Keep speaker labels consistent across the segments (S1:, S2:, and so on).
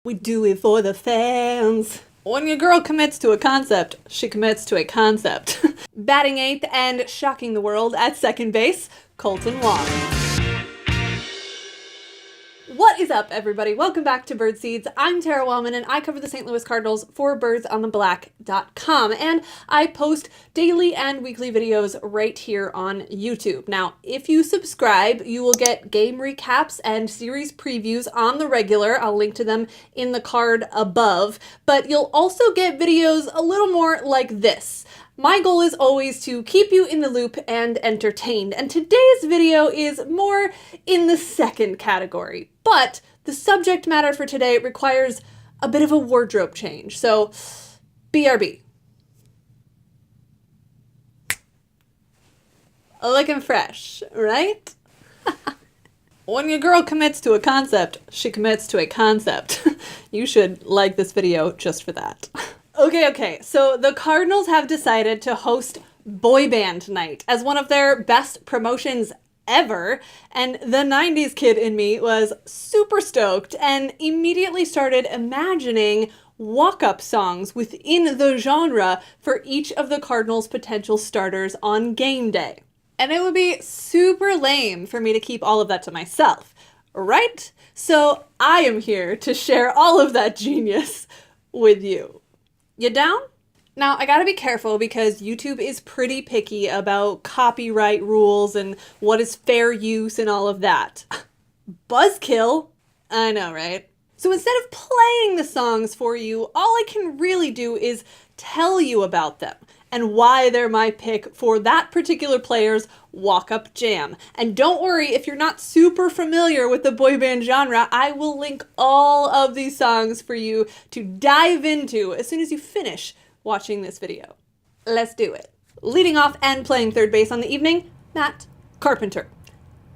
S1: We do it for the fans. When your girl commits to a concept, she commits to a concept. Batting eighth and shocking the world at second base, Colton Wong. What is up, everybody? Welcome back to Birdseeds. I'm Tara Wellman, and I cover the St. Louis Cardinals for birdsontheblack.com, and I post daily and weekly videos right here on YouTube. Now, if you subscribe, you will get game recaps and series previews on the regular. I'll link to them in the card above, but you'll also get videos a little more like this. My goal is always to keep you in the loop and entertained, and today's video is more in the second category, but the subject matter for today requires a bit of a wardrobe change, so BRB. Looking fresh, right? When your girl commits to a concept, she commits to a concept. You should like this video just for that. Okay, so the Cardinals have decided to host Boy Band Night as one of their best promotions ever, and the 90s kid in me was super stoked and immediately started imagining walk-up songs within the genre for each of the Cardinals' potential starters on game day. And it would be super lame for me to keep all of that to myself, right? So I am here to share all of that genius with you. You down? Now, I gotta be careful because YouTube is pretty picky about copyright rules and what is fair use and all of that. Buzzkill? I know, right? So instead of playing the songs for you, all I can really do is tell you about them and why they're my pick for that particular player's walk-up jam. And don't worry, if you're not super familiar with the boy band genre, I will link all of these songs for you to dive into as soon as you finish watching this video. Let's do it. Leading off and playing third base on the evening, Matt Carpenter.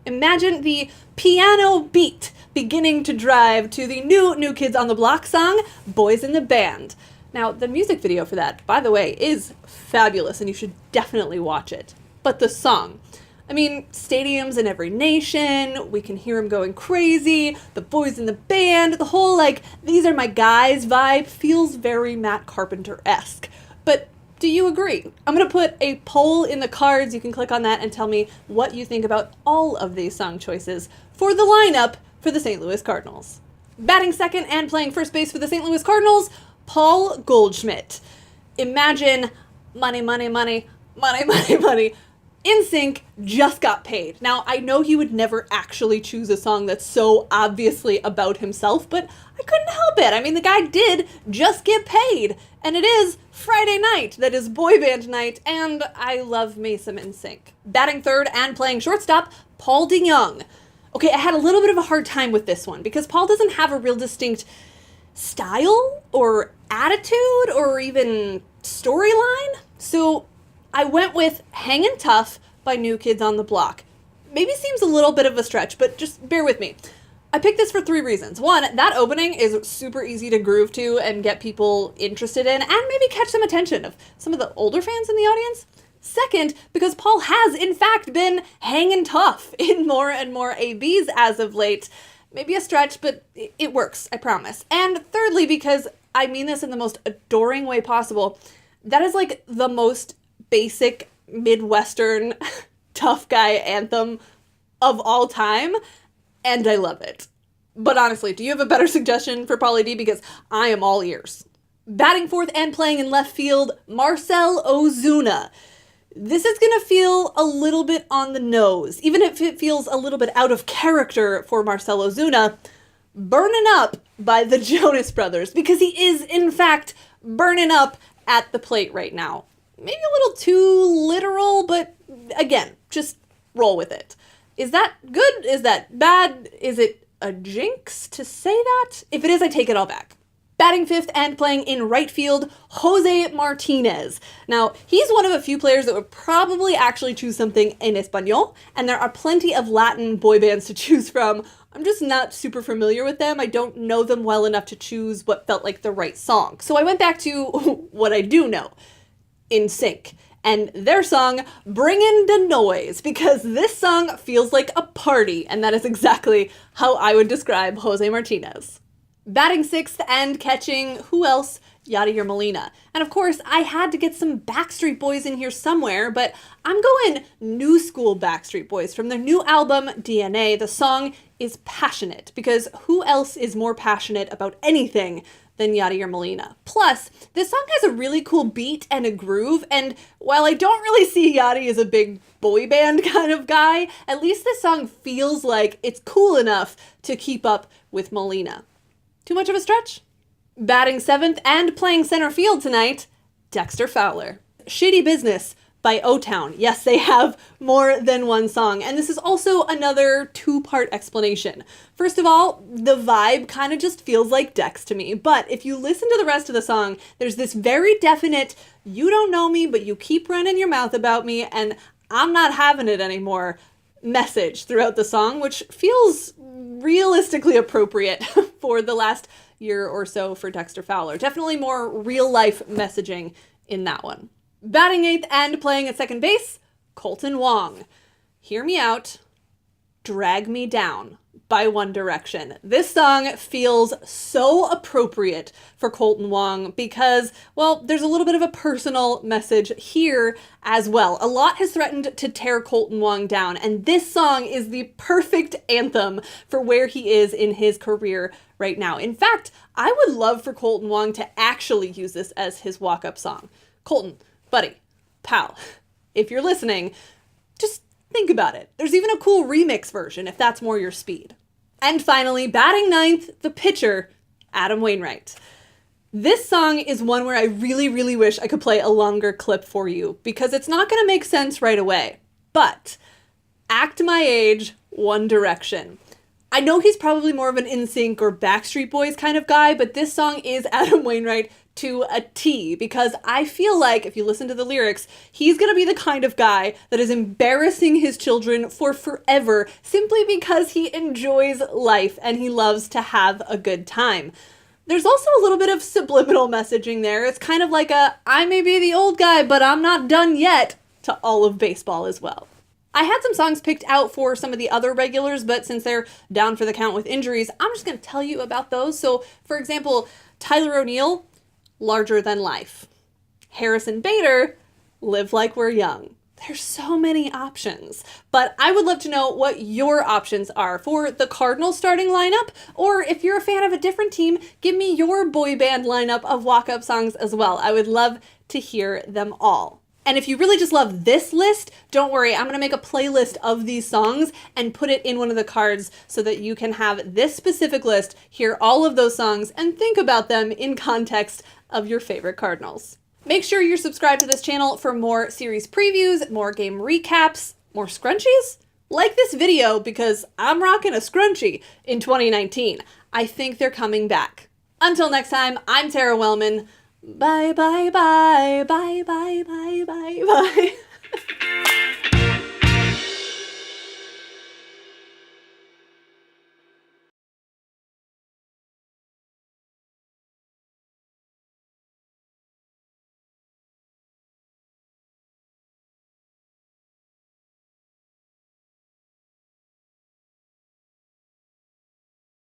S1: Imagine the piano beat beginning to drive to the New Kids on the Block song, Boys in the Band. Now, the music video for that, by the way, is fabulous, and you should definitely watch it. But the song, I mean, stadiums in every nation, we can hear him going crazy, the boys in the band, the whole, like, these are my guys vibe feels very Matt Carpenter-esque. But do you agree? I'm going to put a poll in the cards. You can click on that and tell me what you think about all of these song choices for the lineup for the St. Louis Cardinals. Batting second and playing first base for the St. Louis Cardinals, Paul Goldschmidt. Imagine money, money, money, money, money, money. NSYNC just got paid. Now, I know he would never actually choose a song that's so obviously about himself, but I couldn't help it. I mean, the guy did just get paid, and it is Friday night. That is boy band night, and I love me some NSYNC. Batting third and playing shortstop, Paul DeYoung. Okay, I had a little bit of a hard time with this one because Paul doesn't have a real distinct style or attitude or even storyline, so I went with Hangin' Tough by New Kids on the Block. Maybe seems a little bit of a stretch, but just bear with me. I picked this for three reasons. One, that opening is super easy to groove to and get people interested in and maybe catch some attention of some of the older fans in the audience. Second, because Paul has in fact been hangin' tough in more and more ABs as of late. Maybe a stretch, but it works, I promise. And thirdly, because I mean this in the most adoring way possible, that is like the most basic Midwestern tough guy anthem of all time, and I love it. But honestly, do you have a better suggestion for Pauly D? Because I am all ears. Batting fourth and playing in left field, Marcell Ozuna. This is gonna feel a little bit on the nose, even if it feels a little bit out of character for Marcell Ozuna. Burnin' Up by the Jonas Brothers, because he is in fact burning up at the plate right now. Maybe a little too literal, but again, just roll with it. Is that good? Is that bad? Is it a jinx to say that? If it is, I take it all back. Batting fifth and playing in right field, Jose Martinez. Now, he's one of a few players that would probably actually choose something in Espanol, and there are plenty of Latin boy bands to choose from. I'm just not super familiar with them. I don't know them well enough to choose what felt like the right song. So I went back to what I do know. NSYNC, and their song, Bringin'da Noise, because this song feels like a party, and that is exactly how I would describe Jose Martinez. Batting sixth and catching, who else? Yachty or Molina. And of course, I had to get some Backstreet Boys in here somewhere, but I'm going new school Backstreet Boys from their new album, DNA. The song is Passionate, because who else is more passionate about anything than Yachty or Molina? Plus, this song has a really cool beat and a groove, and while I don't really see Yachty as a big boy band kind of guy, at least this song feels like it's cool enough to keep up with Molina. Too much of a stretch? Batting seventh and playing center field tonight, Dexter Fowler. Shady Business by O-Town. Yes, they have more than one song, and this is also another two-part explanation. First of all, the vibe kind of just feels like Dex to me, but if you listen to the rest of the song, there's this very definite, you don't know me, but you keep running your mouth about me, and I'm not having it anymore message throughout the song, which feels realistically appropriate for the last year or so for Dexter Fowler. Definitely more real-life messaging in that one. Batting eighth and playing at second base, Colton Wong. Hear Me Out, Drag Me Down by One Direction. This song feels so appropriate for Colton Wong because, well, there's a little bit of a personal message here as well. A lot has threatened to tear Colton Wong down, and this song is the perfect anthem for where he is in his career right now. In fact, I would love for Colton Wong to actually use this as his walk-up song. Colton, buddy, pal, if you're listening, just think about it. There's even a cool remix version if that's more your speed. And finally, batting ninth, the pitcher, Adam Wainwright. This song is one where I really, really wish I could play a longer clip for you because it's not going to make sense right away. But Act My Age, One Direction. I know he's probably more of an NSYNC or Backstreet Boys kind of guy, but this song is Adam Wainwright to a T, because I feel like, if you listen to the lyrics, he's gonna be the kind of guy that is embarrassing his children for forever simply because he enjoys life and he loves to have a good time. There's also a little bit of subliminal messaging there. It's kind of like a, I may be the old guy, but I'm not done yet, to all of baseball as well. I had some songs picked out for some of the other regulars, but since they're down for the count with injuries, I'm just going to tell you about those. So, for example, Tyler O'Neill, Larger Than Life. Harrison Bader, Live Like We're Young. There's so many options, but I would love to know what your options are for the Cardinals starting lineup, or if you're a fan of a different team, give me your boy band lineup of walk-up songs as well. I would love to hear them all. And if you really just love this list, don't worry, I'm going to make a playlist of these songs and put it in one of the cards so that you can have this specific list, hear all of those songs, and think about them in context of your favorite Cardinals. Make sure you're subscribed to this channel for more series previews, more game recaps, more scrunchies. Like this video because I'm rocking a scrunchie in 2019. I think they're coming back. Until next time, I'm Tara Wellman. Bye, bye, bye, bye, bye, bye, bye, bye.